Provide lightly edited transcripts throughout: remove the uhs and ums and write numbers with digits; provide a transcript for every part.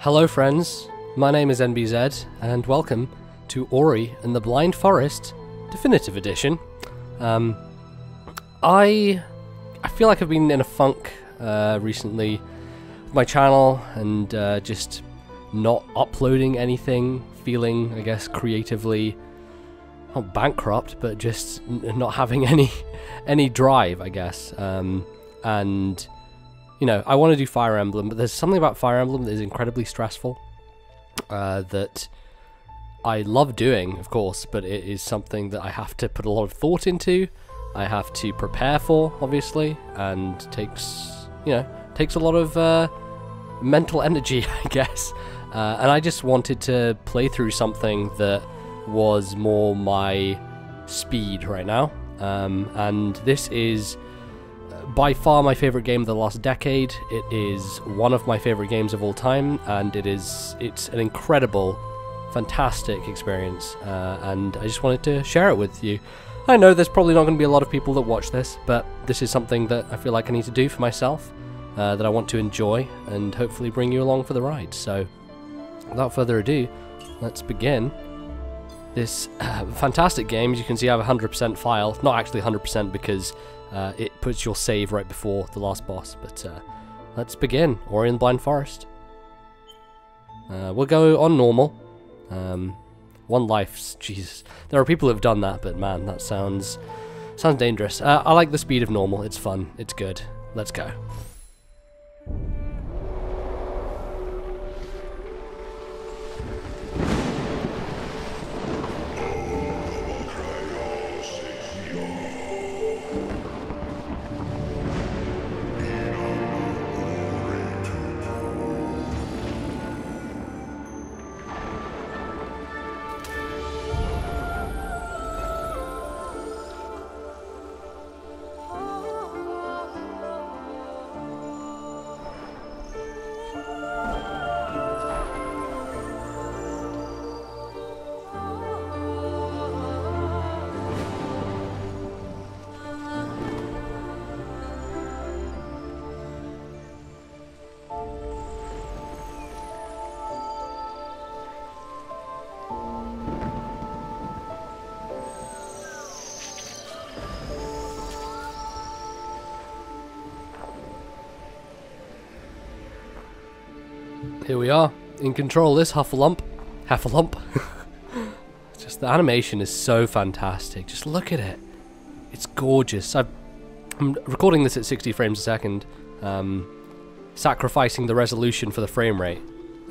Hello friends, my name is NBZ, and welcome to Ori and the Blind Forest Definitive Edition. I feel like I've been in a funk recently with my channel and just not uploading anything, feeling, I guess, creatively, not bankrupt, but just not having any drive, I guess. And you know, I want to do Fire Emblem, but there's something about Fire Emblem that is incredibly stressful, that I love doing, of course, but it is something that I have to put a lot of thought into, I have to prepare for, obviously, and takes a lot of mental energy, I guess. And I just wanted to play through something that was more my speed right now, and this is by far my favorite game of the last decade. It is one of my favorite games of all time, and it's an incredible, fantastic experience, and I just wanted to share it with you. I know there's probably not going to be a lot of people that watch this, but this is something that I feel like I need to do for myself, that I want to enjoy, and hopefully bring you along for the ride. So, without further ado, let's begin this fantastic game. As you can see, I have a 100% file. Not actually 100% because it puts your save right before the last boss, but let's begin. Ori and the Blind Forest. We'll go on normal. One life, Jesus. There are people who have done that, but man, that sounds dangerous. I like the speed of normal. It's fun. It's good. Let's go. Here we are, in control of this Huffalump. Just the animation is so fantastic. Just look at it. It's gorgeous. I'm recording this at 60 frames a second, sacrificing the resolution for the frame rate,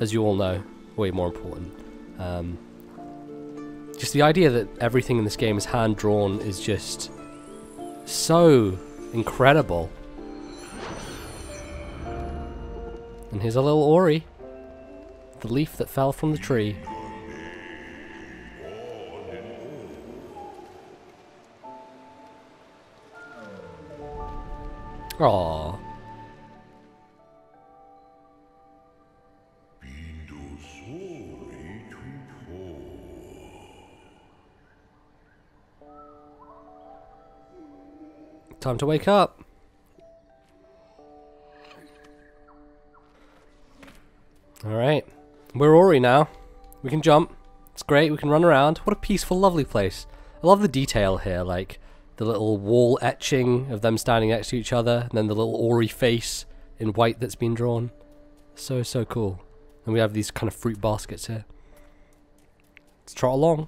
as you all know, way more important. Just the idea that everything in this game is hand-drawn is just so incredible. And here's a little Ori. The leaf that fell from the tree. Aww. Time to wake up. Alright, we're Ori now. We can jump. It's great, we can run around. What a peaceful, lovely place. I love the detail here, like the little wall etching of them standing next to each other, and then the little Ori face in white that's been drawn. So, so cool. And we have these kind of fruit baskets here. Let's trot along.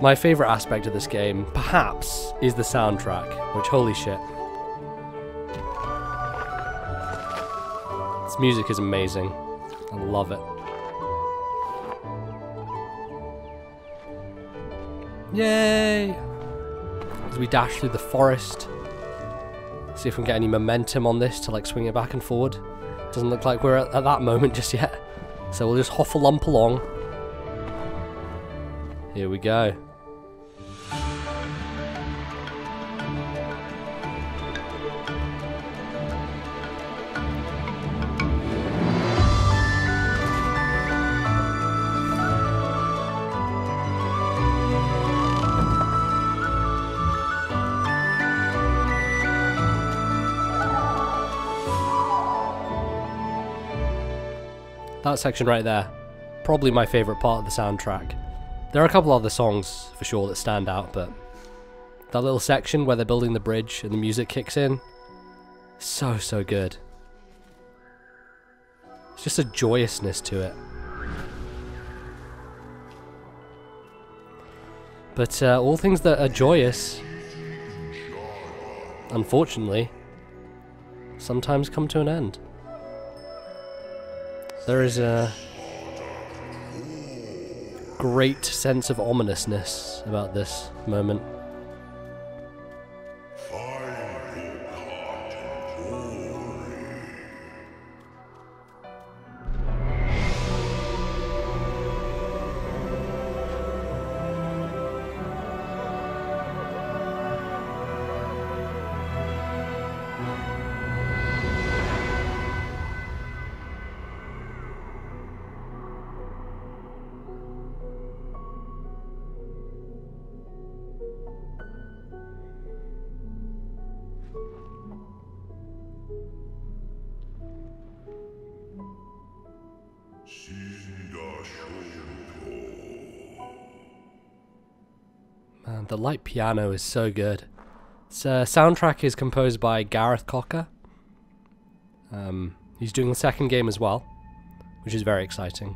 My favourite aspect of this game, perhaps, is the soundtrack, which, holy shit. This music is amazing. I love it. Yay! As we dash through the forest. See if we can get any momentum on this to like swing it back and forward. Doesn't look like we're at that moment just yet. So we'll just huffalump along. Here we go. That section right there, probably my favourite part of the soundtrack. There are a couple other songs for sure that stand out, but that little section where they're building the bridge and the music kicks in, so good. It's just a joyousness to it. But all things that are joyous, unfortunately, sometimes come to an end. There is a great sense of ominousness about this moment. Man, the light piano is so good. This soundtrack is composed by Gareth Cocker. He's doing the second game as well, which is very exciting.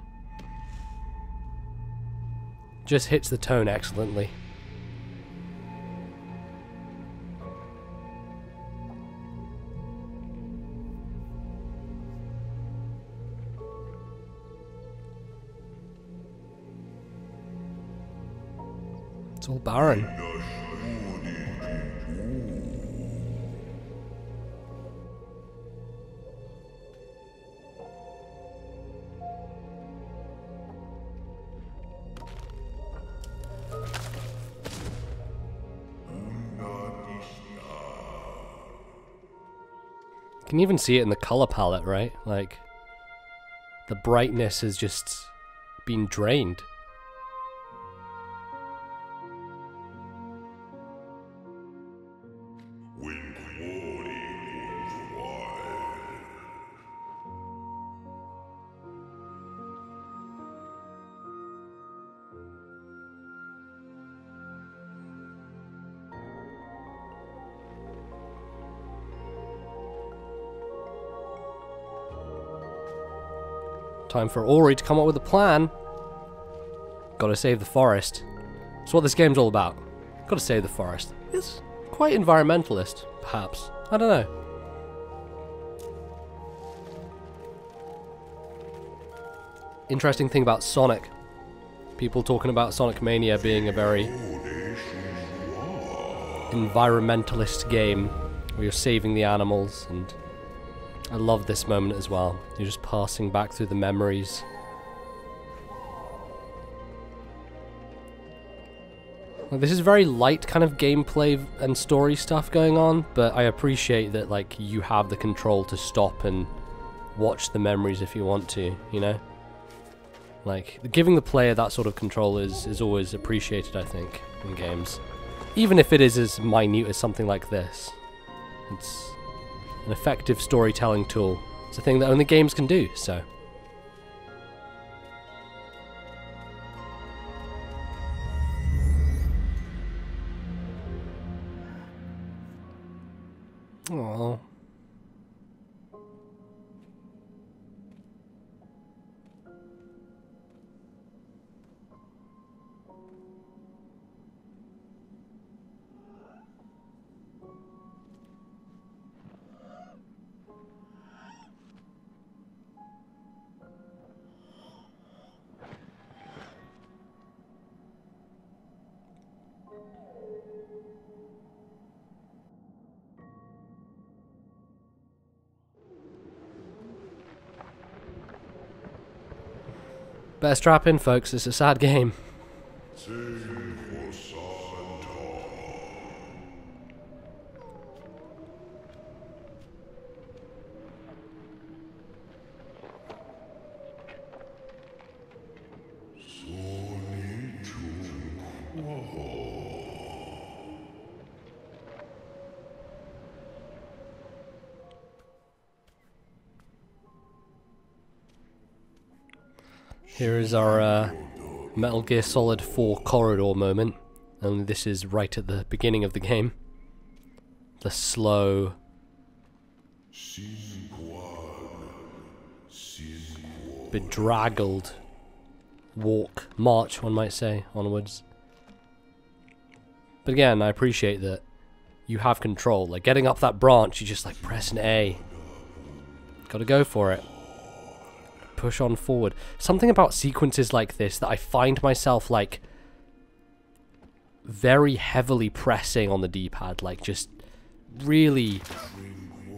Just hits the tone excellently. It's all barren. You can even see it in the color palette, right? Like, the brightness has just been drained. Time for Ori to come up with a plan. Gotta save the forest. That's what this game's all about. Gotta save the forest. It's quite environmentalist, perhaps. I don't know. Interesting thing about Sonic. People talking about Sonic Mania being a very environmentalist game where you're saving the animals, and I love this moment as well. You're just passing back through the memories. Like, this is very light kind of gameplay and story stuff going on, but I appreciate that, like, you have the control to stop and watch the memories if you want to, you know? Like, giving the player that sort of control is always appreciated, I think, in games. Even if it is as minute as something like this. It's an effective storytelling tool. It's a thing that only games can do, so. Aww. Better strap in, folks. It's a sad game. Here is our Metal Gear Solid 4 corridor moment, and this is right at the beginning of the game. The slow, bedraggled march, one might say, onwards. But again, I appreciate that you have control. Like, getting up that branch, you just, like, press an A. Gotta go for it. Push on forward. Something about sequences like this that I find myself, like, very heavily pressing on the D-pad. Like, just really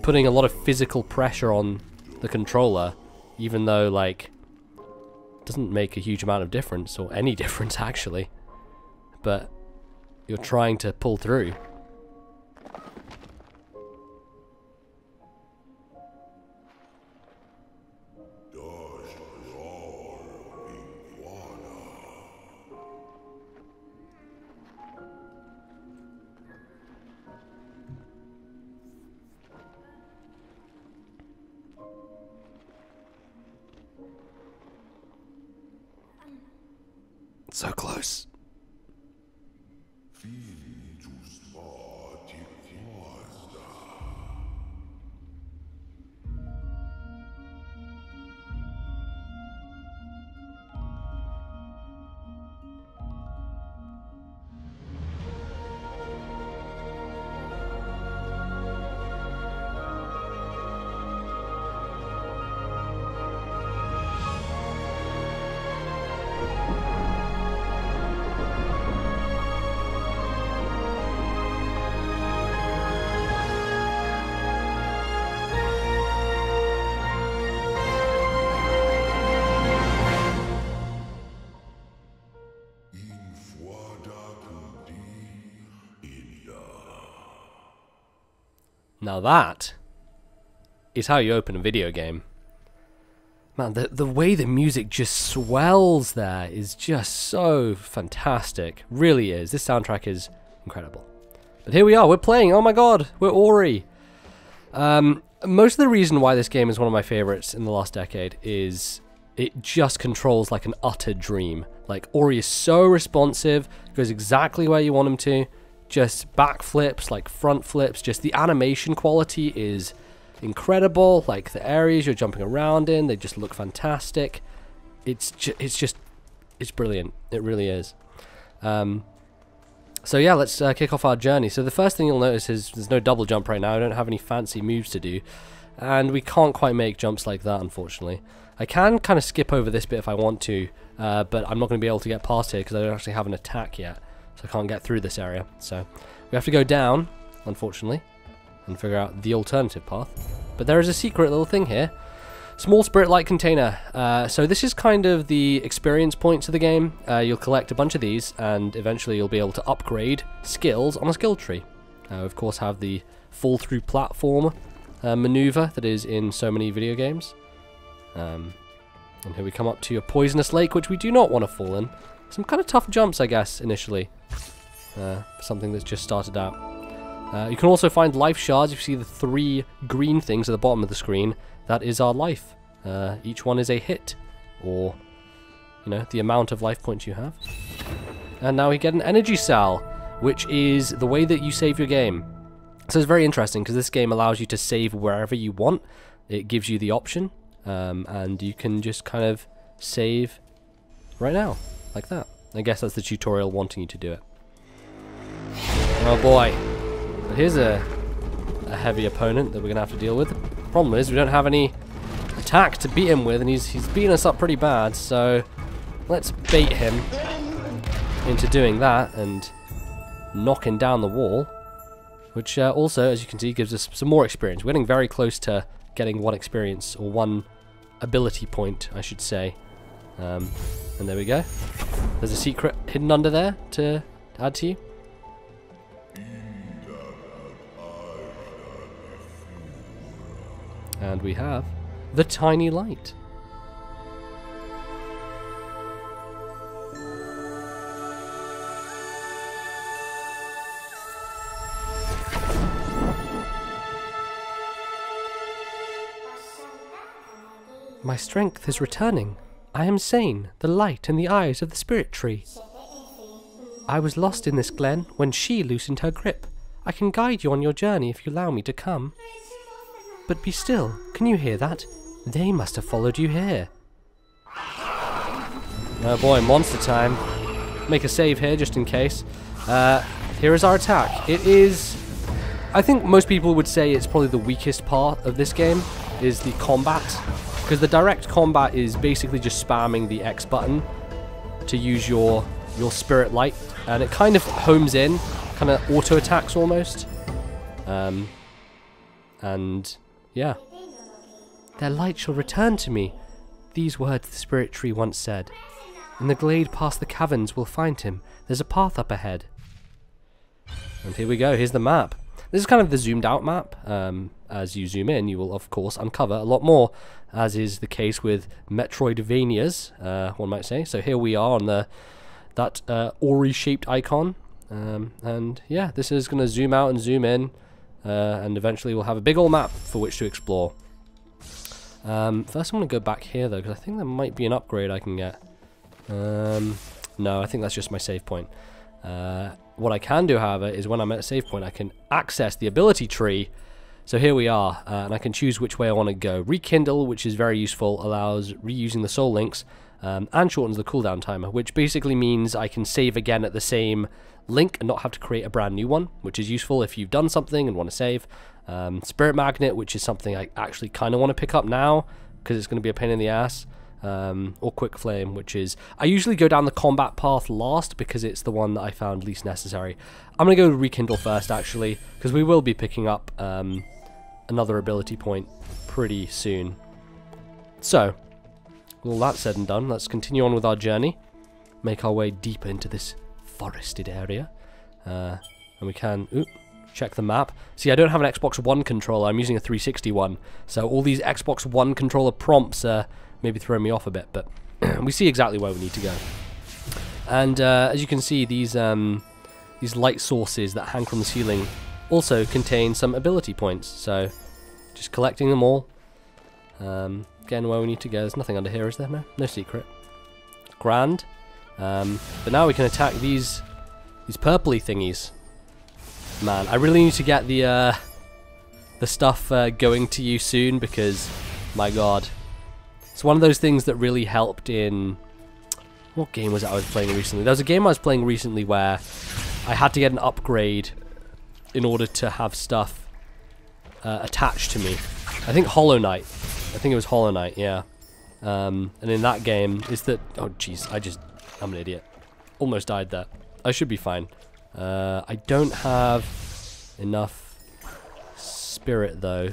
putting a lot of physical pressure on the controller, even though, like, it doesn't make a huge amount of difference, or any difference, actually. But you're trying to pull through. So close. Now that is how you open a video game. Man, the way the music just swells there is just so fantastic. Really is. This soundtrack is incredible. But here we are, we're playing. Oh my god, we're Ori. Most of the reason why this game is one of my favorites in the last decade is it just controls like an utter dream. Like, Ori is so responsive, goes exactly where you want him to. Just backflips, like front flips, just the animation quality is incredible. Like, the areas you're jumping around in, they just look fantastic. It's brilliant. It really is. So yeah, let's kick off our journey. So the first thing you'll notice is there's no double jump right now. I don't have any fancy moves to do, and we can't quite make jumps like that, unfortunately. I can kind of skip over this bit if I want to, but I'm not going to be able to get past here because I don't actually have an attack yet. So I can't get through this area. So we have to go down, unfortunately, and figure out the alternative path. But there is a secret little thing here. Small spirit light container. So this is kind of the experience points of the game. You'll collect a bunch of these, and eventually you'll be able to upgrade skills on a skill tree. We of course have the fall through platform maneuver that is in so many video games. And here we come up to a poisonous lake, which we do not want to fall in. Some kind of tough jumps, I guess, initially. Something that's just started out. You can also find life shards. You see the 3 green things at the bottom of the screen. That is our life. Each one is a hit, or, you know, the amount of life points you have. And now we get an energy cell, which is the way that you save your game. So it's very interesting because this game allows you to save wherever you want. It gives you the option, and you can just kind of save right now, like that. I guess that's the tutorial wanting you to do it. Oh boy. But here's a heavy opponent that we're going to have to deal with. The problem is we don't have any attack to beat him with, and he's beating us up pretty bad, so let's bait him into doing that and knocking down the wall, which also, as you can see, gives us some more experience. We're getting very close to getting 1 experience, or 1 ability point, I should say. And there we go. There's a secret hidden under there to add to you. And we have the tiny light. My strength is returning. I am Sane, the light in the eyes of the spirit tree. I was lost in this glen when she loosened her grip. I can guide you on your journey if you allow me to come. But be still, can you hear that? They must have followed you here. Oh boy, monster time. Make a save here just in case. Here is our attack. It is... I think most people would say it's probably the weakest part of this game, is the combat. Because the direct combat is basically just spamming the X button to use your spirit light. And it kind of homes in, kind of auto attacks almost. And yeah. Their light shall return to me. These words the spirit tree once said. In the glade past the caverns we'll find him. There's a path up ahead. And here we go, here's the map. This is kind of the zoomed out map. As you zoom in, you will of course uncover a lot more, as is the case with Metroidvanias, one might say. So here we are on that Ori-shaped icon. And yeah, this is going to zoom out and zoom in, and eventually we'll have a big old map for which to explore. First I'm going to go back here though, because I think there might be an upgrade I can get. No, I think that's just my save point. What I can do, however, is when I'm at a save point, I can access the ability tree. So here we are, and I can choose which way I want to go. Rekindle, which is very useful, allows reusing the soul links, and shortens the cooldown timer, which basically means I can save again at the same link and not have to create a brand new one, which is useful if you've done something and want to save. Spirit Magnet, which is something I actually kind of want to pick up now, because it's going to be a pain in the ass. Or Quick Flame, which is... I usually go down the combat path last because it's the one that I found least necessary. I'm going to go to Rekindle first, actually, because we will be picking up another ability point pretty soon. So, with all that said and done, let's continue on with our journey. Make our way deeper into this forested area. And we can... Ooh, check the map. See, I don't have an Xbox One controller. I'm using a 360 one. So all these Xbox One controller prompts are... maybe throwing me off a bit, but we see exactly where we need to go. And as you can see, these light sources that hang from the ceiling also contain some ability points. So just collecting them all, getting where we need to go. There's nothing under here, is there? No secret. Grand. But now we can attack these purpley thingies. Man, I really need to get the stuff going to you soon, because my god. It's one of those things that really helped in... what game was it I was playing recently? There was a game I was playing recently where I had to get an upgrade in order to have stuff attached to me. I think Hollow Knight. I think it was Hollow Knight, yeah. And in that game, is that... oh jeez, I'm an idiot. Almost died there. I should be fine. I don't have enough spirit though.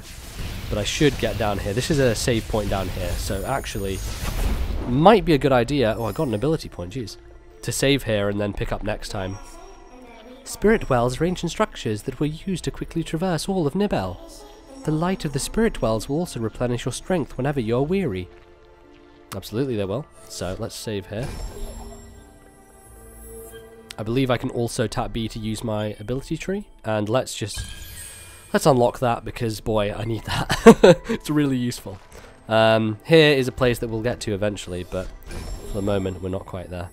But I should get down here. This is a save point down here, so actually might be a good idea. Oh, I got an ability point, jeez. To save here and then pick up next time. Spirit wells are ancient structures that were used to quickly traverse all of Nibel. The light of the spirit wells will also replenish your strength whenever you're weary. Absolutely they will. So let's save here. I believe I can also tap B to use my ability tree, and let's unlock that, because boy, I need that. It's really useful. Here is a place that we'll get to eventually, but for the moment we're not quite there.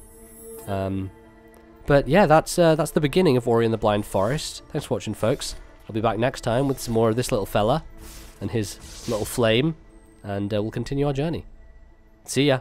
But yeah, that's the beginning of Ori and the Blind Forest. Thanks for watching, folks. I'll be back next time with some more of this little fella and his little flame, and we'll continue our journey. See ya.